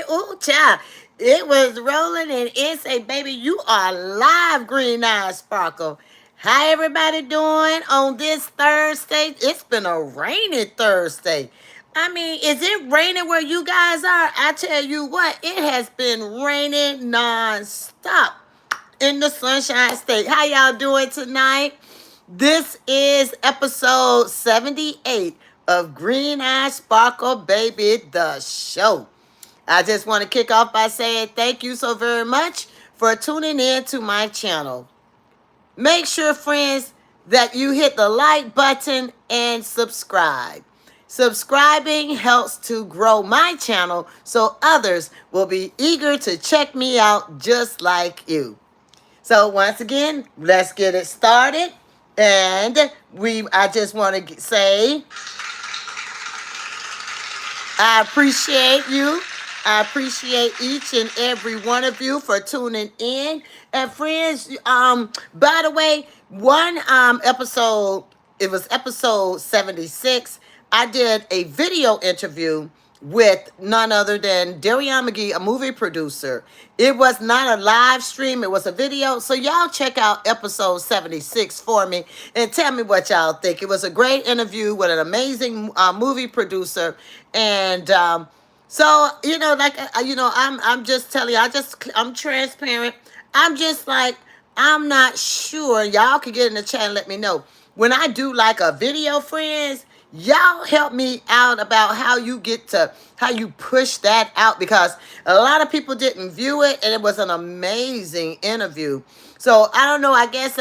morning. Ooh, child. It was rolling and it's a baby. You are live, Green Eye Sparkle. How everybody doing on this Thursday? It's been a rainy Thursday. I mean, is it raining where you guys are? I tell you what, it has been raining non-stop in the Sunshine State. How y'all doing tonight? This is episode 78 of Green Eye Sparkle Baby, the show. I just want to kick off by saying thank you so very much for tuning in to my channel. Make sure, friends, that you hit the like button and subscribe. Subscribing helps to grow my channel so others will be eager to check me out just like you. So once again, let's get it started. And I just want to say, I appreciate you. I appreciate each and every one of you for tuning in. And friends, by the way, one episode, it was episode 76. I did a video interview with none other than Darian McGee, a movie producer. It was not a live stream, it was a video. So y'all check out episode 76 for me and tell me what y'all think. It was a great interview with an amazing movie producer. And so, I'm just telling you, I'm transparent. I'm just like, I'm not sure. Y'all can get in the chat and let me know. When I do like a video, friends, y'all help me out about how you push that out, because a lot of people didn't view it and it was an amazing interview. So I don't know, I guess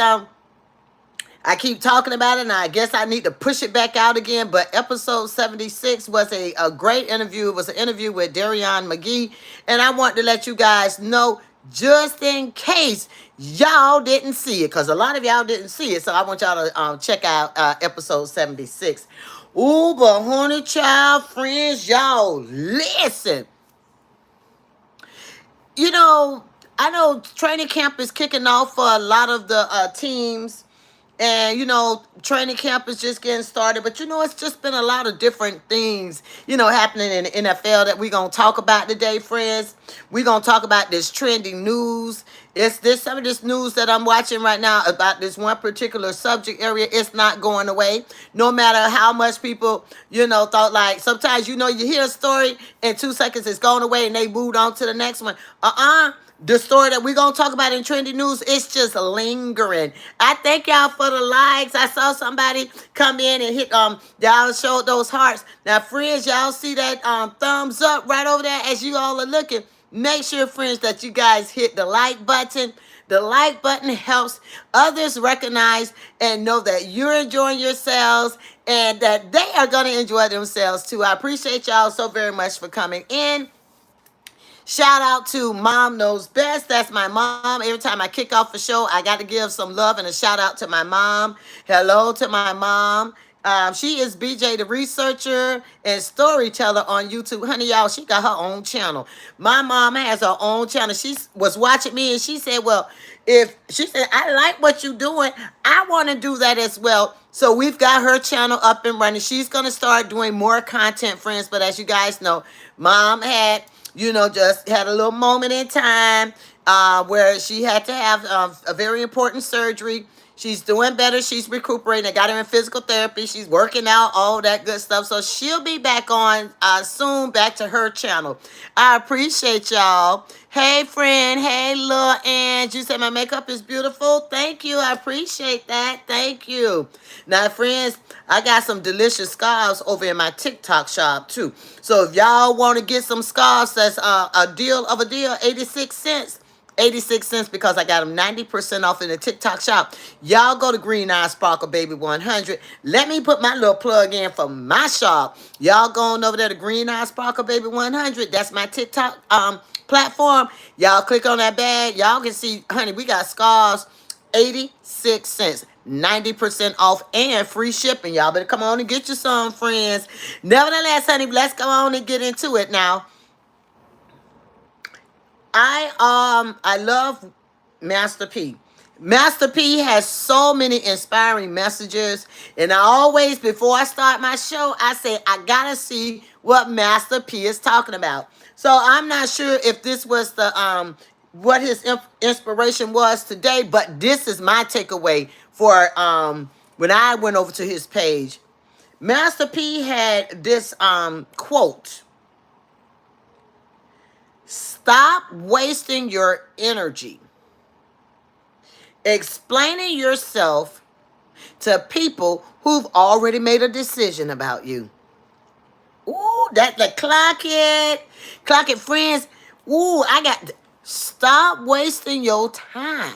I keep talking about it, and I guess I need to push it back out again. But episode 76 was a great interview. It was an interview with Darian McGee. And I want to let you guys know, just in case y'all didn't see it, because a lot of y'all didn't see it. So I want y'all to check out episode 76. Ooh, but honey child, friends, y'all, listen. I know training camp is kicking off for a lot of the teams. And, training camp is just getting started. But, it's just been a lot of different things, happening in the NFL that we're going to talk about today, friends. We're going to talk about this trending news. There's some of this news that I'm watching right now about this one particular subject area. It's not going away. No matter how much people, thought, like, sometimes, you hear a story in 2 seconds it's going away and they moved on to the next one. The story that we're going to talk about in Trendy News, it's just lingering. I thank y'all for the likes. I saw somebody come in and hit, y'all showed those hearts. Now, friends, y'all see that thumbs up right over there as you all are looking. Make sure, friends, that you guys hit the like button. The like button helps others recognize and know that you're enjoying yourselves and that they are going to enjoy themselves too. I appreciate y'all so very much for coming in. Shout out to Mom Knows Best. That's my mom. Every time I kick off a show, I got to give some love and a shout out to my mom. Hello to my mom. She is BJ the researcher and storyteller on YouTube. Honey, y'all, she got her own channel. My mom has her own channel. She was watching me and she said, well, I like what you're doing. I want to do that as well. So we've got her channel up and running. She's going to start doing more content, friends. But as you guys know, Mom had... just had a little moment in time where she had to have a very important surgery. She's doing better. She's recuperating. I got her in physical therapy. She's working out, all that good stuff. So she'll be back on soon, back to her channel. I appreciate y'all. Hey, friend. Hey, Lil Ange. You said my makeup is beautiful. Thank you. I appreciate that. Thank you. Now, friends, I got some delicious scarves over in my TikTok shop, too. So if y'all want to get some scarves, that's a deal, 86 cents. 86 cents because I got them 90% off in the TikTok shop. Y'all go to Green Eye Sparkle Baby 100. Let me put my little plug in for my shop. Y'all going over there to Green Eye Sparkle Baby 100. That's my TikTok platform. Y'all click on that bag. Y'all can see, honey, we got scarves, 86 cents. 90% off and free shipping. Y'all better come on and get you some, friends. Nevertheless, honey, let's go on and get into it now. I love Master P. Master P has so many inspiring messages. And I always, before I start my show, I say, I gotta see what Master P is talking about. So I'm not sure if this was the what his inspiration was today, but this is my takeaway for when I went over to his page. Master P had this quote: "Stop wasting your energy explaining yourself to people who've already made a decision about you." Ooh, that's the clock it, friends. Ooh, I got. Stop wasting your time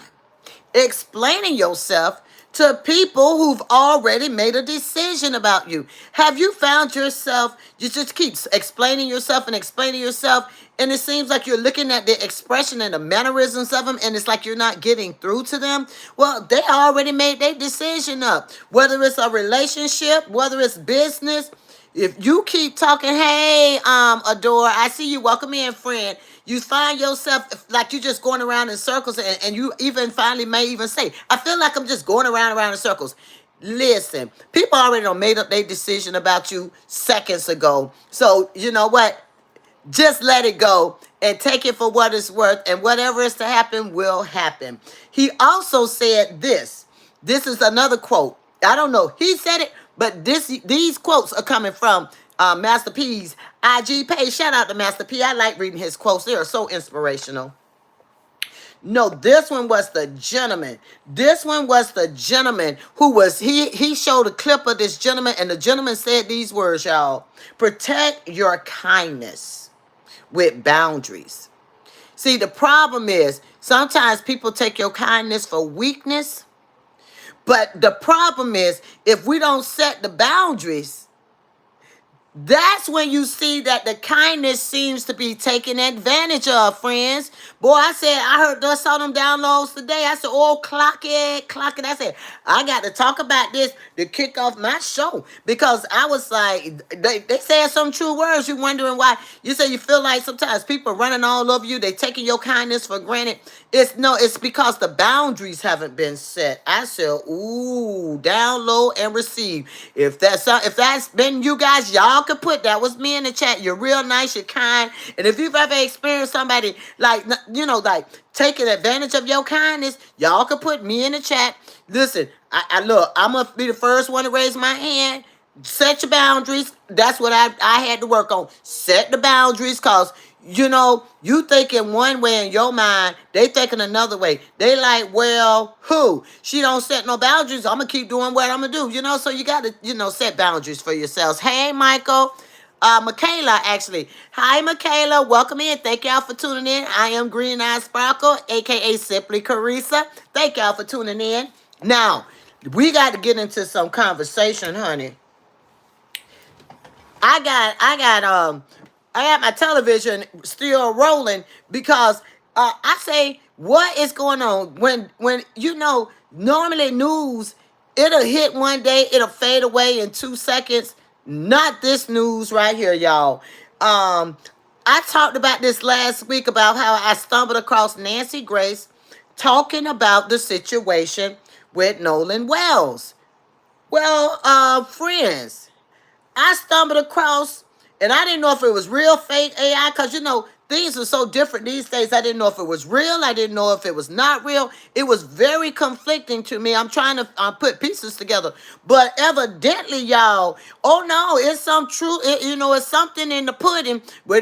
explaining yourself to people who've already made a decision about you. Have you found yourself, you just keep explaining yourself, and it seems like you're looking at the expression and the mannerisms of them, and it's like you're not getting through to them? Well, they already made their decision up. Whether it's a relationship, whether it's business, if you keep talking, hey, Adore, I see you. Welcome in, friend. You find yourself like you're just going around in circles, and you even finally may even say, I feel like I'm just going around in circles. Listen, people already done made up their decision about you seconds ago. So, you know what? Just let it go and take it for what it's worth, and whatever is to happen will happen. He also said this. This is another quote. I don't know. He said it, but these quotes are coming from Master P's IG page. Shout out to Master P. I like reading his quotes. They are so inspirational. No, this one was the gentleman. This one was the gentleman who was, he showed a clip of this gentleman, and the gentleman said these words, y'all: "Protect your kindness with boundaries." See, the problem is sometimes people take your kindness for weakness, but the problem is if we don't set the boundaries, that's when you see that the kindness seems to be taken advantage of, friends. Boy, I saw them downloads today. I said, oh, clock it, clock it. I said, I got to talk about this to kick off my show, because I was like, they said some true words. You're wondering why. You say you feel like sometimes people running all over you. They taking your kindness for granted. It's because the boundaries haven't been set. I said, ooh, download and receive. If that's been you guys, y'all could put that was me in the chat. You're real nice, you're kind. And if you've ever experienced somebody like, like taking advantage of your kindness, y'all could put me in the chat. Listen, I look, I'm gonna be the first one to raise my hand. Set your boundaries. That's what I had to work on. Set the boundaries, cause you thinking one way in your mind, they thinking another way. They like, well, who? She don't set no boundaries. I'm gonna keep doing what I'm gonna do. So you gotta, set boundaries for yourselves. Hey, Michael. Michaela, actually. Hi, Michaela. Welcome in. Thank y'all for tuning in. I am Green Eye Sparkle, aka Simply Carissa. Thank y'all for tuning in. Now, we got to get into some conversation, honey. I got my television still rolling because I say, what is going on when normally news, it'll hit one day, it'll fade away in 2 seconds. Not this news right here, y'all. I talked about this last week about how I stumbled across Nancy Grace talking about the situation with Nolan Wells. Well, friends, I stumbled across, and I didn't know if it was real, fake AI, because things are so different these days. I didn't know if it was real. I didn't know if it was not real. It was very conflicting to me. I'm trying to put pieces together, but evidently, y'all, oh no, it's some true. It's something in the pudding where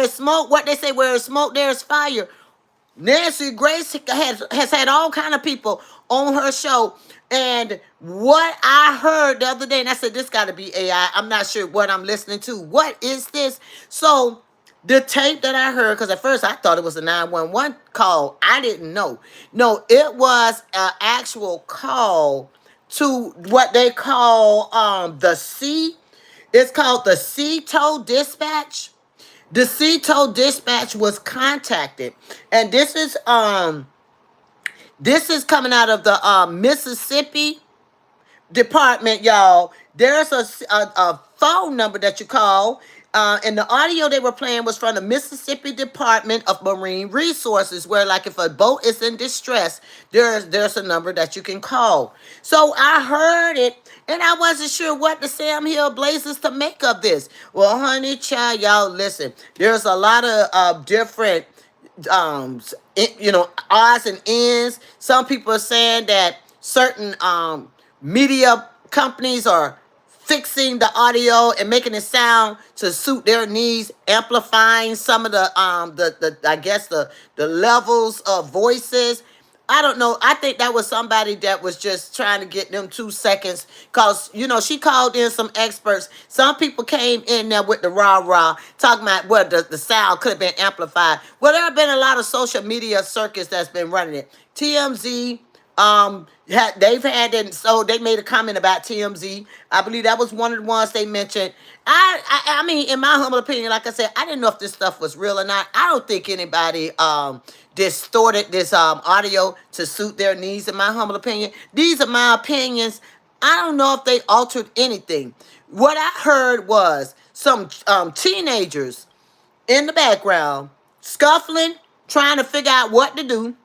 it's smoke. What they say, where it's smoke, there's fire. Nancy Grace has had all kind of people on her show. And what I heard the other day, and I said, this got to be AI. I'm not sure what I'm listening to. What is this? So the tape that I heard, because at first I thought it was a 911 call. I didn't know. No, it was an actual call to what they call the C. It's called the CTO dispatch. The CTO dispatch was contacted, and this is coming out of the Mississippi Department, y'all. There's a phone number that you call. And the audio they were playing was from the Mississippi Department of Marine Resources, where like if a boat is in distress, there's a number that you can call. So I heard it, and I wasn't sure what the Sam Hill Blazers to make of this. Well, honey, child, y'all listen. There's a lot of different odds and ends. Some people are saying that certain media companies are fixing the audio and making it sound to suit their needs, amplifying some of the I guess the levels of voices. I don't know. I think that was somebody that was just trying to get them 2 seconds, because she called in some experts. Some people came in there with the rah-rah talking about what the sound could have been amplified. Well, there have been a lot of social media circus that's been running it. TMZ, they've had it, so they made a comment about TMZ. I believe that was one of the ones they mentioned. I mean, in my humble opinion, like I said, I didn't know if this stuff was real or not. I don't think anybody distorted this audio to suit their needs. In my humble opinion, these are my opinions. I don't know if they altered anything. What I heard was some teenagers in the background scuffling, trying to figure out what to do.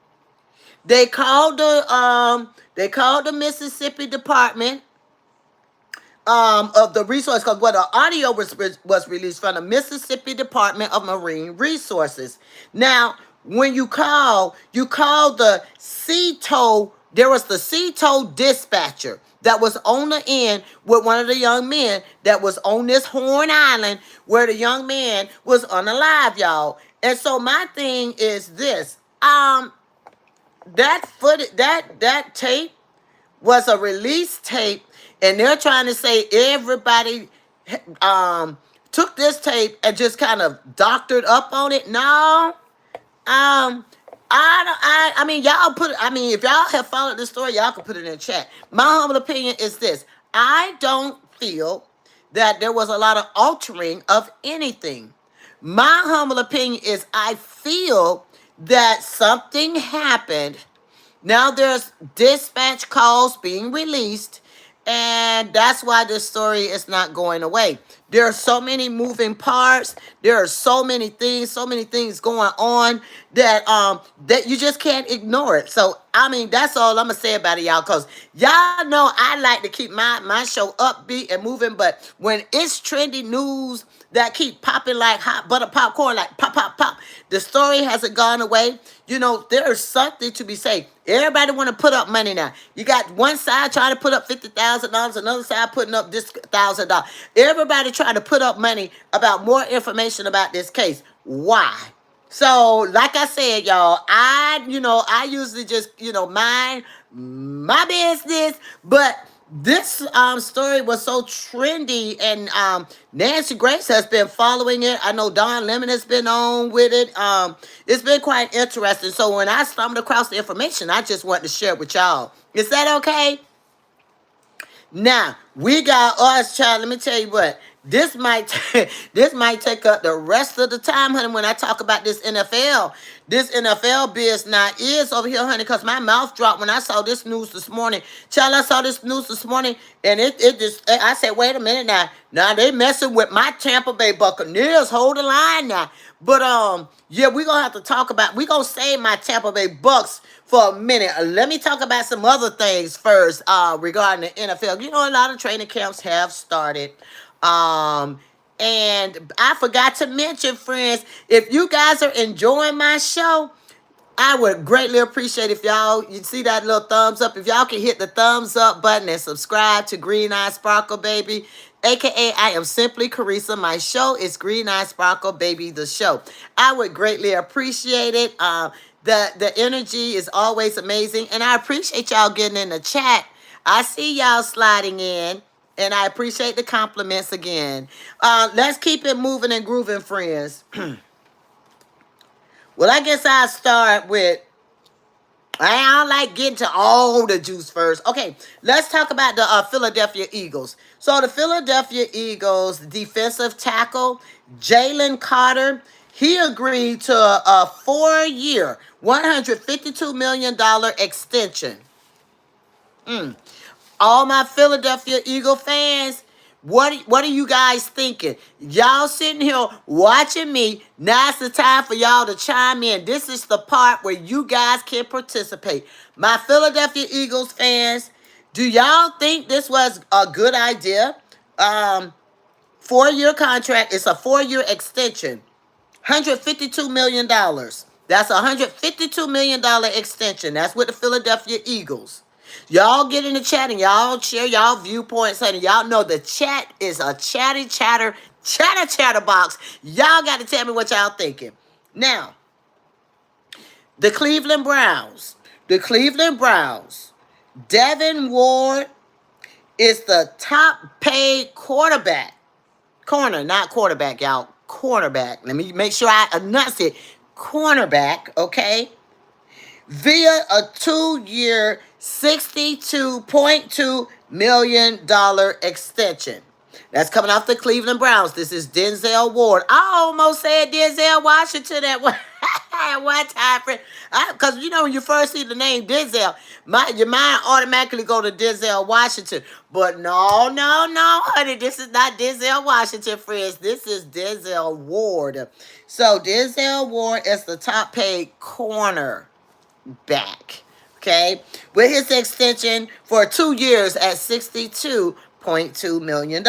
They called the Mississippi Department of the resource, because what the audio was released from the Mississippi Department of Marine Resources. Now, when you call the CTO. There was the CTO dispatcher that was on the end with one of the young men that was on this Horn Island, where the young man was unalive, y'all. And so my thing is this: that footage, that tape was a release tape, and they're trying to say everybody took this tape and just kind of doctored up on it. No, I mean, y'all put. I mean, if y'all have followed this story, y'all can put it in the chat. My humble opinion is this: I don't feel that there was a lot of altering of anything. My humble opinion is I feel that something happened. Now there's dispatch calls being released, and that's why this story is not going away. There are so many moving parts. There are so many things going on that you just can't ignore it. So I mean, that's all I'm gonna say about it, y'all. Cause y'all know I like to keep my show upbeat and moving, but when it's trendy news that keep popping like hot butter popcorn, like pop, pop, pop. The story hasn't gone away. There's something to be said. Everybody want to put up money now. You got one side trying to put up $50,000, another side putting up this $1,000. Everybody trying to put up money about more information about this case. Why? So, like I said, y'all, I usually just, mind my business, but this story was so trendy, and Nancy Grace has been following it. I know Don Lemon has been on with it. It's been quite interesting. So when I stumbled across the information, I just wanted to share it with y'all. Is that okay? Now we got us, child. Let me tell you what. This might this might take up the rest of the time, honey. When I talk about this NFL biz now is over here, honey. Cause my mouth dropped when I saw this news this morning. Child, I saw this news this morning, and it just I said, wait a minute now. Now they messing with my Tampa Bay Buccaneers. Hold the line now. But yeah, we're gonna have to talk about. We're gonna save my Tampa Bay Bucks for a minute. Let me talk about some other things first regarding the NFL. A lot of training camps have started. And I forgot to mention, friends, if you guys are enjoying my show, I would greatly appreciate if you see that little thumbs up. If y'all can hit the thumbs up button and subscribe to Green Eye Sparkle Baby, aka I am simply Carissa. My show is Green Eye Sparkle Baby, the show. I would greatly appreciate it. The energy is always amazing, and I appreciate y'all getting in the chat. I see y'all sliding in, and I appreciate the compliments again. Let's keep it moving and grooving, friends. Well, I guess I'll start with, I don't like getting to all the juice first. Okay, let's talk about the Philadelphia Eagles. So the Philadelphia Eagles defensive tackle, Jalen Carter, he agreed to a 4-year, $152 million extension. All my Philadelphia Eagle fans, What are you guys thinking? Y'all sitting here watching me. Now's the time for y'all to chime in. This is the part where you guys can participate. My Philadelphia Eagles fans, do y'all think this was a good idea? 4-year contract. It's a 4-year extension. $152 million. That's a $152 million extension. That's with the Philadelphia Eagles. Y'all get in the chat and y'all share y'all viewpoints. And y'all know the chat is a chatter box. Y'all got to tell me what y'all thinking. Now, the Cleveland Browns. The Cleveland Browns. Devin Ward is the top paid quarterback. Corner, not quarterback, y'all. Cornerback. Let me make sure I enunciate. Cornerback, okay? Via a 2-year, $62.2 million extension. That's coming off the Cleveland Browns. This is Denzel Ward. I almost said Denzel Washington at one, at one time. Because, you know, when you first see the name Denzel, your mind automatically go to Denzel Washington. But no, honey. This is not Denzel Washington, friends. This is Denzel Ward. So Denzel Ward is the top paid corner back. Okay, with his extension for 2 years at $62.2 million.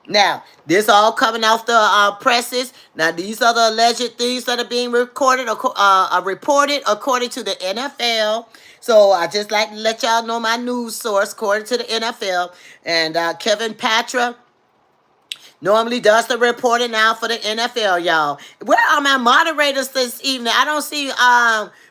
Now, this all coming off the presses. Now, these are the alleged things that are being reported according to the NFL. So I just like to let y'all know my news source according to the NFL. And Kevin Patra normally does the reporting now for the NFL, y'all. Where are my moderators this evening? I don't see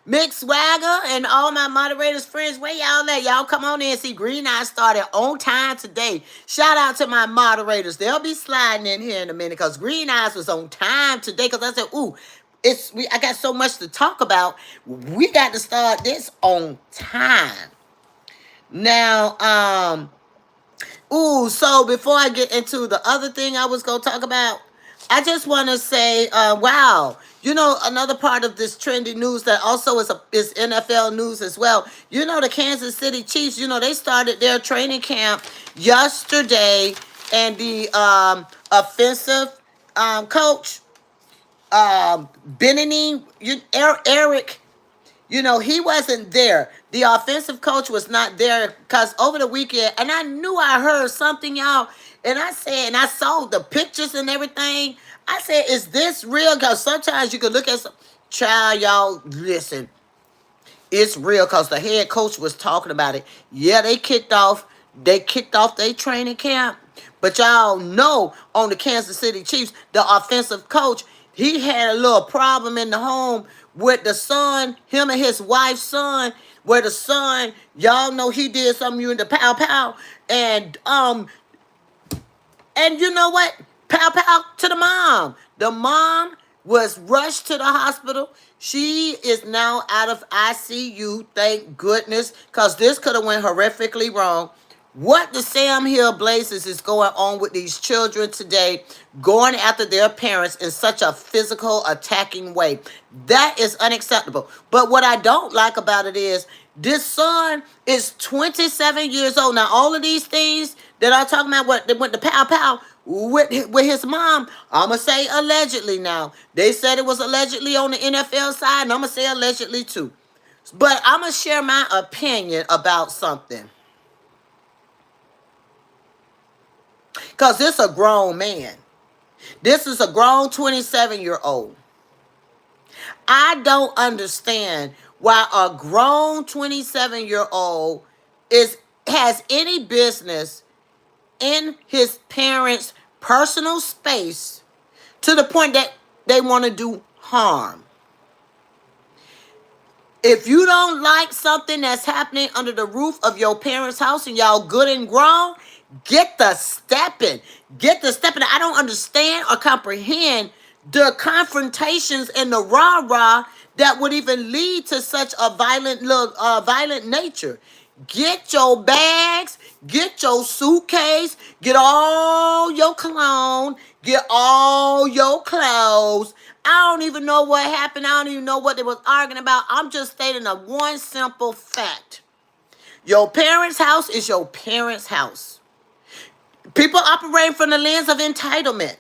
Mick Swagger and all my moderators friends. Where y'all at? Y'all come on in. See, Green Eye started on time today. Shout out to my moderators. They'll be sliding in here in a minute because Green Eyes was on time today because I said, ooh, I got so much to talk about. We got to start this on time. Now, ooh, so before I get into the other thing I was going to talk about, I just want to say, wow, you know, another part of this trendy news that also is NFL news as well. You know, the Kansas City Chiefs, you know, they started their training camp yesterday, and the offensive coach, Benny, Eric, you know, he wasn't there. The offensive coach was not there because over the weekend, and I knew I heard something, y'all. And I said, and I saw the pictures and everything. I said, is this real? Because sometimes you can look at some child, y'all, listen. It's real because the head coach was talking about it. Yeah, they kicked off their training camp. But y'all know on the Kansas City Chiefs, the offensive coach, he had a little problem in the home with the son, him and his wife's son, where the son, y'all know he did something you in the pow pow. And you know what? Pow pow to the mom. The mom was rushed to the hospital. She is now out of ICU, thank goodness, because this could have went horrifically wrong. What the Sam Hill Blazers is going on with these children today, going after their parents in such a physical, attacking way. That is unacceptable. But what I don't like about it is this son is 27 years old. Now, all of these things that I'm talking about, what they went to pow pow with his mom, I'm going to say allegedly now. They said it was allegedly on the NFL side, and I'm going to say allegedly too. But I'm going to share my opinion about something. Because this is a grown man. This is a grown 27-year-old. I don't understand why a grown 27-year-old has any business in his parents' personal space to the point that they want to do harm. If you don't like something that's happening under the roof of your parents' house and y'all good and grown, get the stepping. Get the stepping. I don't understand or comprehend the confrontations and the rah-rah that would even lead to such a violent nature. Get your bags, get your suitcase, get all your cologne, get all your clothes. I don't even know what happened. I don't even know what they was arguing about. I'm just stating a one simple fact. Your parents' house is your parents' house. People operating from the lens of entitlement.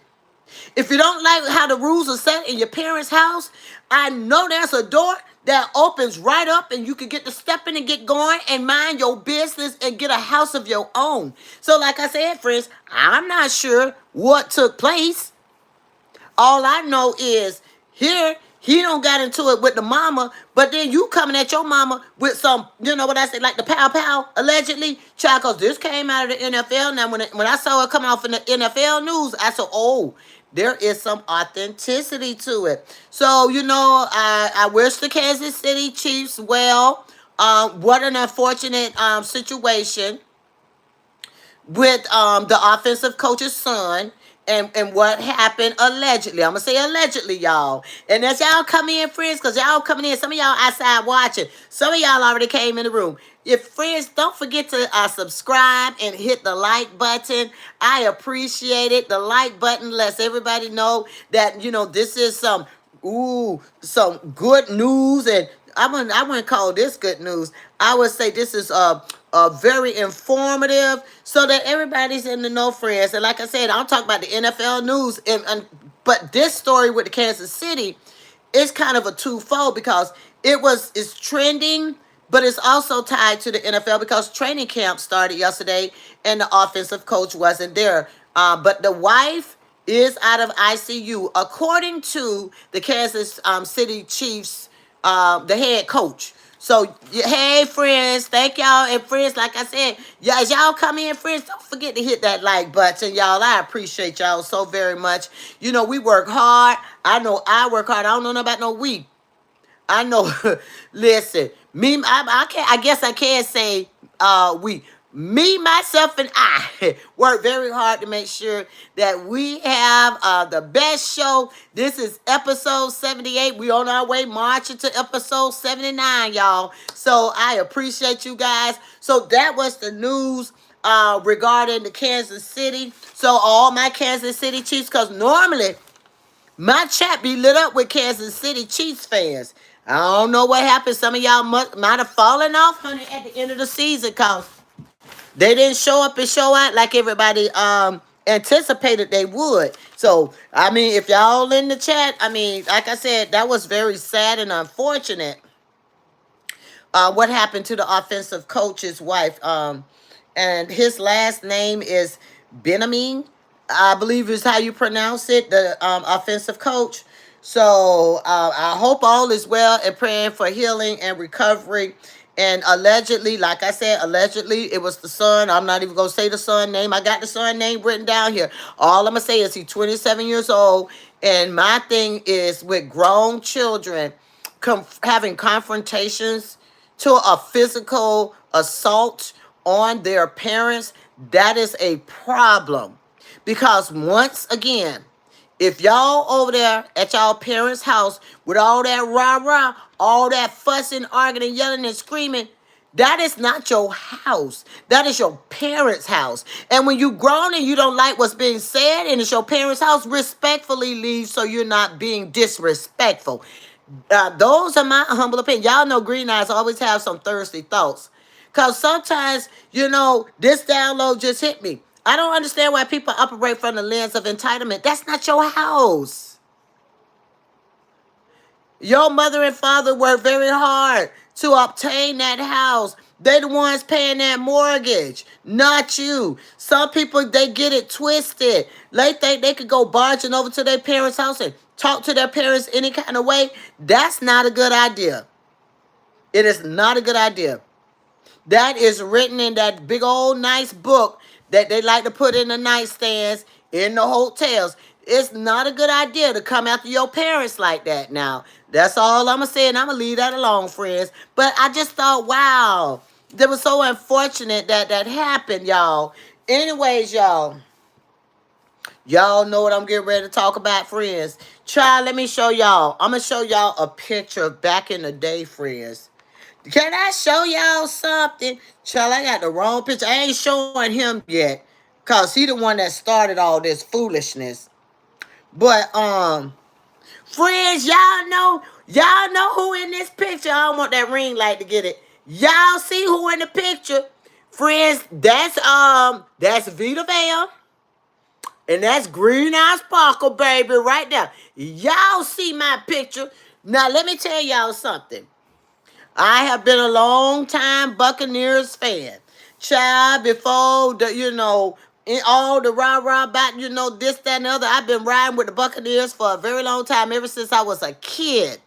If you don't like how the rules are set in your parents' house, I know there's a door that opens right up and you can get to step in and get going and mind your business and get a house of your own. So, like I said, friends, I'm not sure what took place. All I know is here he don't got into it with the mama, but then you coming at your mama with some, you know what I say, like the pow pow allegedly. Child, cause this came out of the NFL. Now when I saw it coming off in the NFL news, I said, oh, there is some authenticity to it. So I wish the Kansas City Chiefs well. What an unfortunate situation with the offensive coach's son and what happened allegedly. I'm gonna say allegedly, y'all. And as y'all come in, friends, because y'all coming in, some of y'all outside watching, some of y'all already came in the room. If friends, don't forget to subscribe and hit the like button. I appreciate it. The like button lets everybody know that this is some good news, and I wouldn't call this good news. I would say this is very informative, so that everybody's in the know, friends. And like I said, I'm talking about the NFL news, but this story with the Kansas City is kind of a twofold because it's trending, but it's also tied to the NFL because training camp started yesterday and the offensive coach wasn't there. But the wife is out of ICU, according to the Kansas City Chiefs, the head coach. So, hey, friends, thank y'all. And friends, like I said, as y'all come in, friends, don't forget to hit that like button, y'all. I appreciate y'all so very much. We work hard. I know I work hard. I don't know nothing about no we. I know. Listen, I can't. I guess I can say we. Me, myself, and I work very hard to make sure that we have the best show. This is episode 78. We on our way marching to episode 79, y'all. So I appreciate you guys. So that was the news regarding the Kansas City. So all my Kansas City Chiefs, because normally my chat be lit up with Kansas City Chiefs fans. I don't know what happened. Some of y'all might have fallen off, honey, at the end of the season because they didn't show up and show out like everybody anticipated they would. So, I mean, if y'all in the chat, I mean, like I said, that was very sad and unfortunate. What happened to the offensive coach's wife? And his last name is Benjamin, I believe is how you pronounce it, the offensive coach. So I hope all is well and praying for healing and recovery. And allegedly, like I said, allegedly it was the son. I'm not even going to say the son name. I got the son name written down here. All I'm going to say is he's 27 years old. And my thing is with grown children having confrontations to a physical assault on their parents, that is a problem. Because once again, if y'all over there at y'all parents' house with all that rah-rah, all that fussing, arguing, yelling, and screaming, that is not your house. That is your parents' house. And when you grown and you don't like what's being said and it's your parents' house, respectfully leave so you're not being disrespectful. Those are my humble opinion. Y'all know green eyes always have some thirsty thoughts. Because sometimes, this download just hit me. I don't understand why people operate from the lens of entitlement. That's not your house. Your mother and father worked very hard to obtain that house. They're the ones paying that mortgage, not you. Some people, they get it twisted. They think they could go barging over to their parents' house and talk to their parents any kind of way. That's not a good idea. It is not a good idea. That is written in that big old nice book that they like to put in the nightstands in the hotels. It's not a good idea to come after your parents like that now. That's all I'm going to say, and I'm going to leave that alone, friends. But I just thought, wow, that was so unfortunate that happened, y'all. Anyways, y'all know what I'm getting ready to talk about, friends. Let me show y'all. I'm going to show y'all a picture of back in the day, friends. Can I show y'all something? Child, I got the wrong picture. I ain't showing him yet. Because he the one that started all this foolishness. But, friends, y'all know who in this picture. I don't want that ring light to get it. Y'all see who in the picture? Friends, that's Vita Vale. And that's Green Eye Sparkle, baby, right there. Y'all see my picture. Now, let me tell y'all something. I have been a long time Buccaneers fan. Child, before in all the rah-rah about, this, that, and the other, I've been riding with the Buccaneers for a very long time, ever since I was a kid.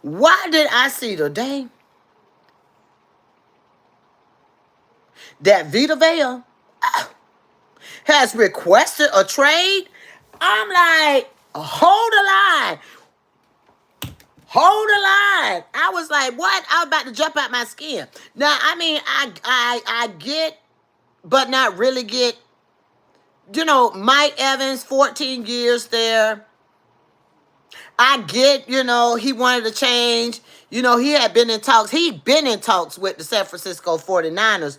Why did I see today that Vita Vea has requested a trade? I'm like, hold the line. Hold the line. I was like, what? I was about to jump out my skin. Now, I mean, I get, but not really get, Mike Evans, 14 years there. I get, he wanted to change. He had been in talks. He'd been in talks with the San Francisco 49ers.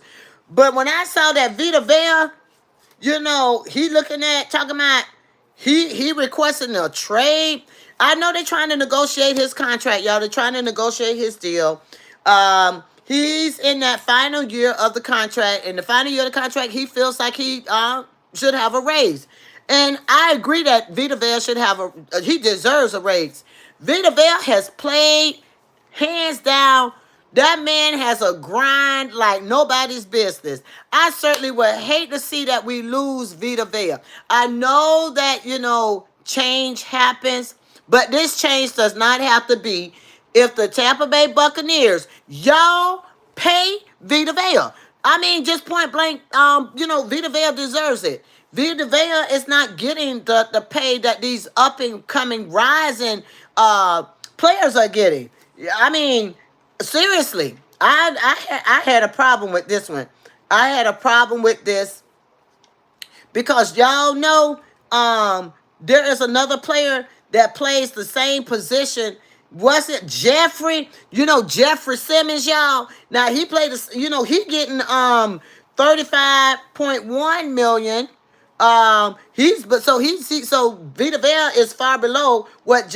But when I saw that Vita Vea, he looking at, talking about, he requesting a trade. I know they're trying to negotiate his contract, y'all. They're trying to negotiate his deal. He's in that final year of the contract. In the final year of the contract, he feels like he should have a raise. And I agree that Vita Vea should have he deserves a raise. Vita Vea has played hands down. That man has a grind like nobody's business. I certainly would hate to see that we lose Vita Vea. I know that, change happens, but this change does not have to be if the Tampa Bay Buccaneers, y'all pay Vita Vea. I mean, just point blank, Vita Vea deserves it. Vita Vea is not getting the pay that these up and coming rising players are getting. I mean, seriously, I had a problem with this one. I had a problem with this because y'all know there is another player that plays the same position. Was it Jeffrey? Jeffrey Simmons, y'all. Now he played this, he getting 35.1 million. So Vita Vea is far below what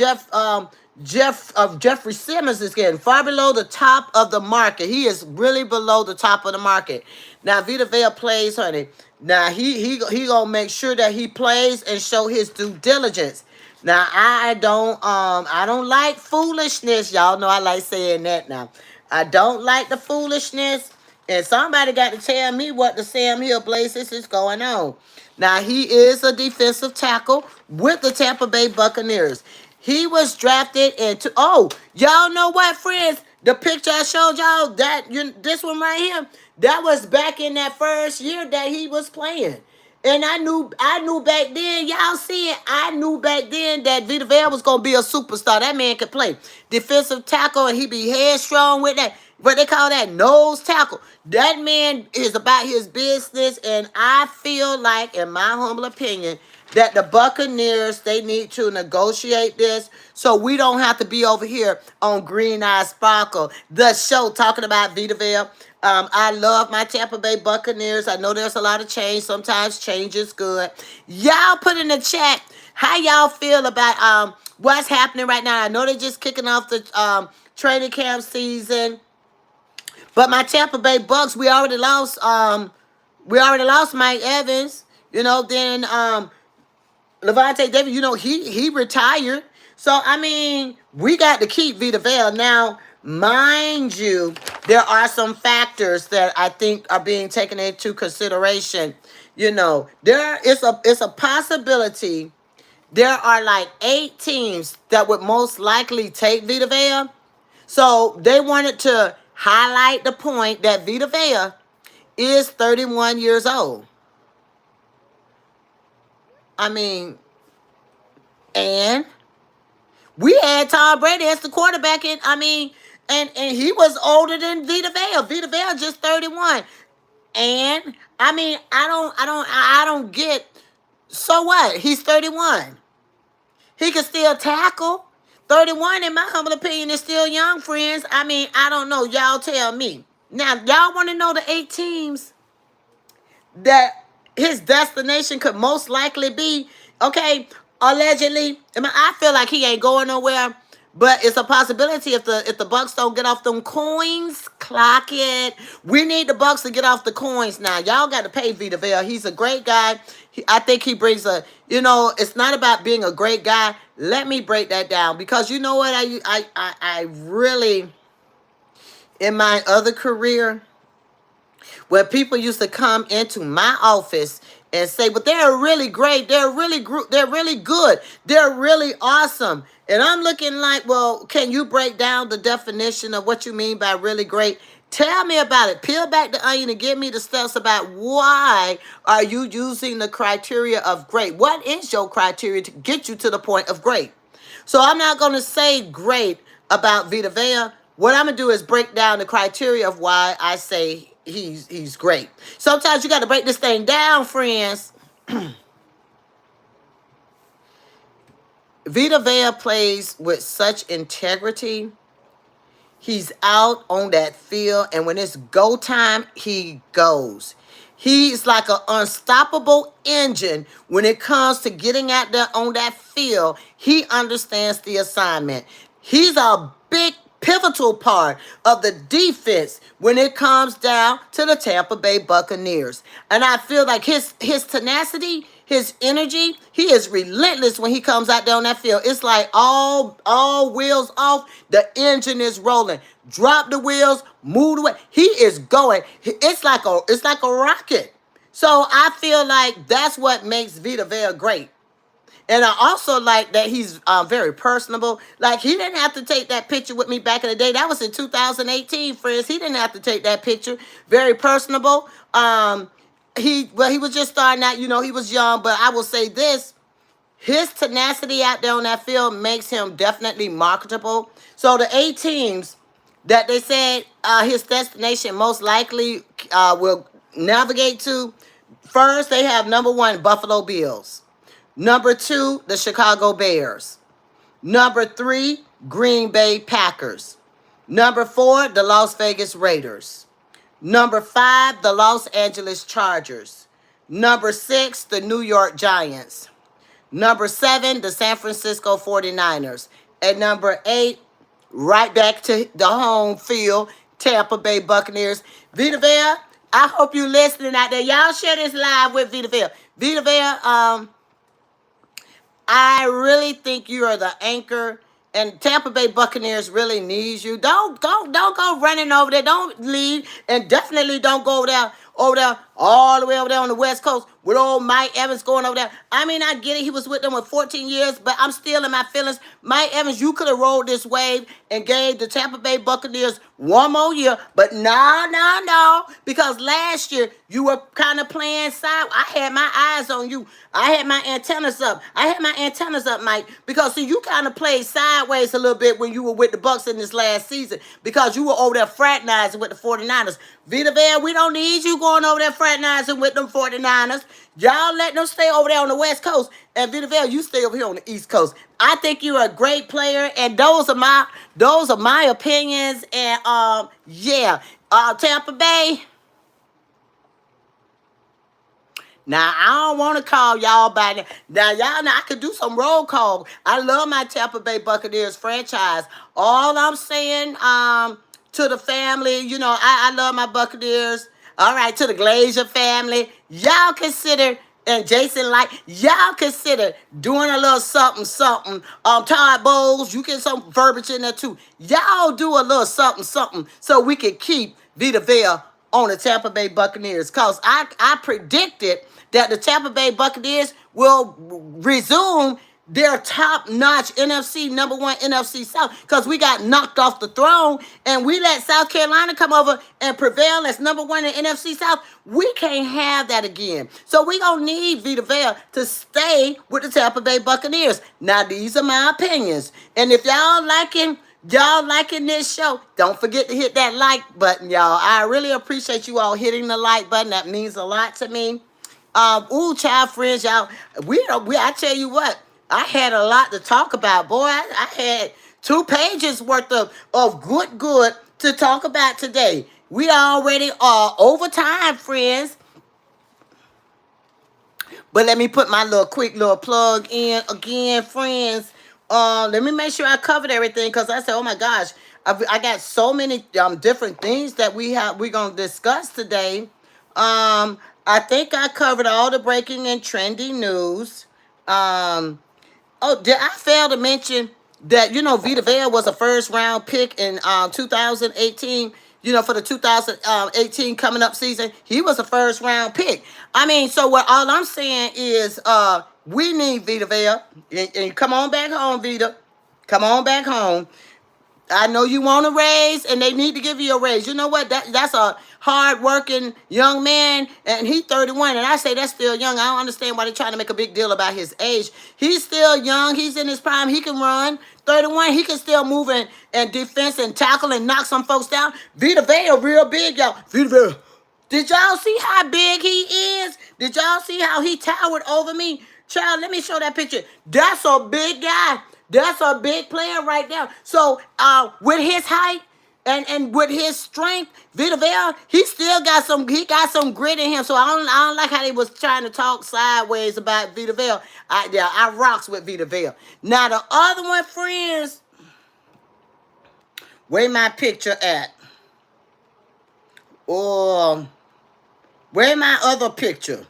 Jeffrey Simmons is getting, far below the top of the market. He is really below the top of the market. Now Vita Vea plays, honey. Now he gonna make sure that he plays and show his due diligence. Now I don't like foolishness. Y'all know I like saying that now. I don't like the foolishness. And somebody got to tell me what the Sam Hill Blazers is going on. Now, he is a defensive tackle with the Tampa Bay Buccaneers. He was drafted into, y'all know what, friends? The picture I showed y'all, this one right here, that was back in that first year that he was playing. And I knew back then, y'all see it, I knew back then that Vita Vea was going to be a superstar. That man could play defensive tackle, and he be headstrong with that, what they call that, nose tackle. That man is about his business, and I feel like, in my humble opinion, that the Buccaneers, they need to negotiate this so we don't have to be over here on Green Eye Sparkle, the show, talking about Vita Vea. I love my Tampa Bay Buccaneers. I know there's a lot of change. Sometimes change is good. Y'all put in the chat how y'all feel about what's happening right now. I know they're just kicking off the training camp season. But my Tampa Bay Bucks, we already lost Mike Evans. Then Levante David, he retired. So, I mean, we got to keep Vita Vea. Now, mind you, there are some factors that I think are being taken into consideration. It's a possibility. There are like 8 teams that would most likely take Vita Vea. So, they wanted to highlight the point that Vita Vea is 31 years old. I mean, and we had Tom Brady as the quarterback, and he was older than Vita Vea. Vita Vea just 31. And I mean, I don't get, so what? He's 31. He can still tackle. 31, in my humble opinion, is still young, friends. I mean, I don't know. Y'all tell me. Now, y'all want to know the 8 teams that his destination could most likely be? Okay, allegedly. I feel like he ain't going nowhere, but it's a possibility if the Bucks don't get off them coins Clock it. We need the Bucks to get off the coins now. Y'all got to pay Vita Vea. He's a great guy. I think he brings a, it's not about being a great guy. Let me break that down, because you know what, I really, in my other career, where people used to come into my office and say, but they're really great, they're really good, they're really awesome. And I'm looking like, well, can you break down the definition of what you mean by really great? Tell me about it. Peel back the onion and give me the steps about why are you using the criteria of great? What is your criteria to get you to the point of great? So I'm not going to say great about Vita Vea. What I'm going to do is break down the criteria of why I say he's great. Sometimes you got to break this thing down, friends. Vita Vea plays with such integrity. He's out on that field, and when it's go time, he goes. He's like an unstoppable engine when it comes to getting out there on that field. He understands the assignment. He's a big pivotal part of the defense when it comes down to the Tampa Bay Buccaneers. And I feel like his tenacity, his energy, he is relentless when he comes out there on that field. It's like all wheels off, the engine is rolling. Drop the wheels, move away. He is going. It's like a rocket. So I feel like that's what makes Vita Vea great. And I also like that he's very personable. Like, he didn't have to take that picture with me back in the day. That was in 2018, friends. He didn't have to take that picture. Very personable. He was just starting out. He was young. But I will say this. His tenacity out there on that field makes him definitely marketable. So the 8 teams that they said his destination most likely will navigate to, first, they have number 1, Buffalo Bills. Number 2, the Chicago Bears. Number 3, Green Bay Packers. Number 4, the Las Vegas Raiders. Number 5, the Los Angeles Chargers. Number 6, the New York Giants. Number 7, the San Francisco 49ers. And number 8, right back to the home field, Tampa Bay Buccaneers. Vita Vea, I hope you listening out there. Y'all share this live with Vita Vea. Vita Vea, I really think you are the anchor, and Tampa Bay Buccaneers really needs you. Don't go running over there. Don't leave, and definitely don't go over there, all the way over there on the West Coast with old Mike Evans going over there. I mean, I get it. He was with them for 14 years, but I'm still in my feelings. Mike Evans, you could have rolled this wave and gave the Tampa Bay Buccaneers one more year, but no, because last year you were kind of playing side. I had my eyes on you. I had my antennas up. Mike, because see, you kind of played sideways a little bit when you were with the Bucs in this last season, because you were over there fraternizing with the 49ers. Vita Vea, we don't need you going over there fraternizing with them 49ers. Y'all let them stay over there on the West Coast, and Vita Vea, you stay over here on the East Coast. I think you're a great player, and those are my opinions. And Tampa Bay. Now, I don't want to call y'all by name. Now, y'all know I could do some roll call. I love my Tampa Bay Buccaneers franchise. All I'm saying to the family, I love my Buccaneers. All right, to the Glazier family, y'all consider, and Jason, y'all consider doing a little something. Todd Bowles, you get some verbiage in there too. Y'all do a little something so we can keep Vita Vea on the Tampa Bay Buccaneers. Because I predicted that the Tampa Bay Buccaneers will resume their top-notch number 1 NFC South, because we got knocked off the throne and we let South Carolina come over and prevail as number 1 in NFC South. We can't have that again. So we gonna need Vita Vea to stay with the Tampa Bay Buccaneers. Now, these are my opinions, and if y'all liking this show, don't forget to hit that like button, y'all. I really appreciate you all hitting the like button. That means a lot to me. Child friends, y'all, I tell you what, I had a lot to talk about. Boy, I had 2 pages worth of good to talk about today. We already are over time, friends. But let me put my quick little plug in again, friends. Let me make sure I covered everything, because I said, oh my gosh, I got so many different things that we're gonna discuss today. I think I covered all the breaking and trending news. Um, Oh, did I fail to mention that Vita Vea was a first round pick in 2018? For the 2018 coming up season, he was a first round pick. I mean, so what? All I'm saying is, we need Vita Vea, and come on back home, Vita. Come on back home. I know you want a raise, and they need to give you a raise. You know what? That's a hard-working young man, and he's 31, and I say that's still young. I don't understand why they're trying to make a big deal about his age. He's still young. He's in his prime. He can run. 31, he can still move and defense and tackle and knock some folks down. Vita Vea real big, y'all. Vita Vea. Did y'all see how big he is? Did y'all see how he towered over me? Child, let me show that picture. That's a big guy. That's a big player right there. So with his height and with his strength, Vita Vea, he got some grit in him. So I don't like how they was trying to talk sideways about Vita Vea. I rocks with Vita Vea. Now the other one, friends, where my picture at? Oh, where my other picture?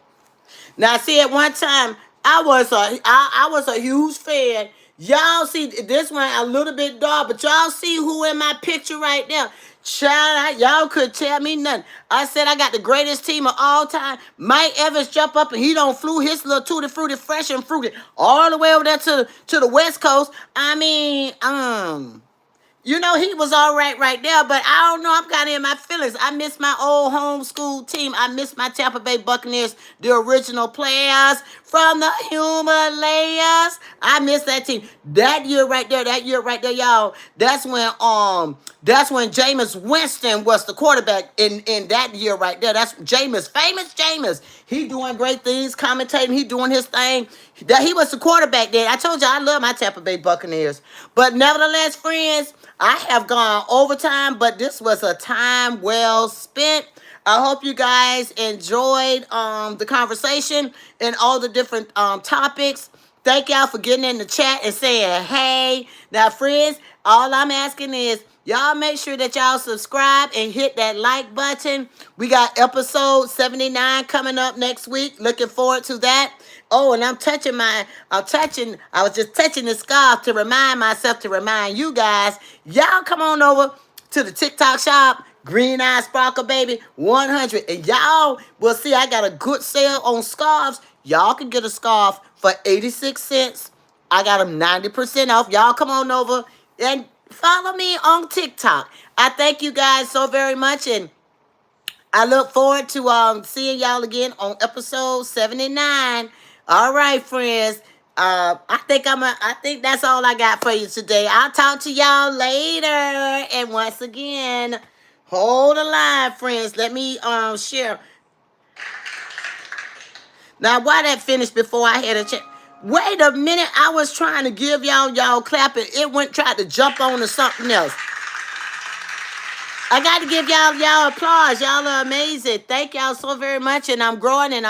Now, see, at one time, I was a huge fan. Y'all see this one a little bit dark, but y'all see who in my picture right now? Child, y'all could tell me nothing. I said I got the greatest team of all time. Mike Evans jump up and he don't flew his little tutti frutti fresh and fruity all the way over there to the West Coast. I mean, he was all right there, but I don't know. I'm kind of in my feelings. I miss my old homeschool team. I miss my Tampa Bay Buccaneers, the original players from the Himalayas. I miss that team. That year right there, y'all. That's when Jameis Winston was the quarterback in that year right there. That's Jameis, famous Jameis. He doing great things, commentating. He doing his thing. That he was the quarterback then. I told you I love my Tampa Bay Buccaneers. But nevertheless, friends, I have gone overtime, but this was a time well spent. I hope you guys enjoyed the conversation and all the different topics. Thank y'all for getting in the chat and saying, hey. Now, friends, all I'm asking is y'all make sure that y'all subscribe and hit that like button. We got episode 79 coming up next week. Looking forward to that. Oh, and I was just touching the scarf to remind myself, to remind you guys, y'all come on over to the TikTok shop, Green Eye Sparkle Baby 100. And y'all will see I got a good sale on scarves. Y'all can get a scarf for 86 cents. I got them 90% off. Y'all come on over and follow me on TikTok. I thank you guys so very much, and I look forward to seeing y'all again on episode 79. All right, friends. I think that's all I got for you today. I'll talk to y'all later. And once again, hold the line, friends. Let me share. Now, why that finished before I had a check? Wait a minute. I was trying to give y'all clapping. It went tried to jump on to something else. I got to give y'all applause. Y'all are amazing. Thank y'all so very much. And I'm growing, and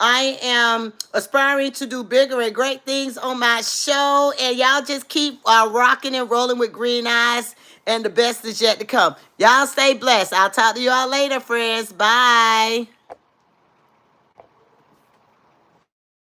I am aspiring to do bigger and great things on my show. And y'all just keep rocking and rolling with Green Eyes, and the best is yet to come. Y'all stay blessed. I'll talk to y'all later, friends. Bye.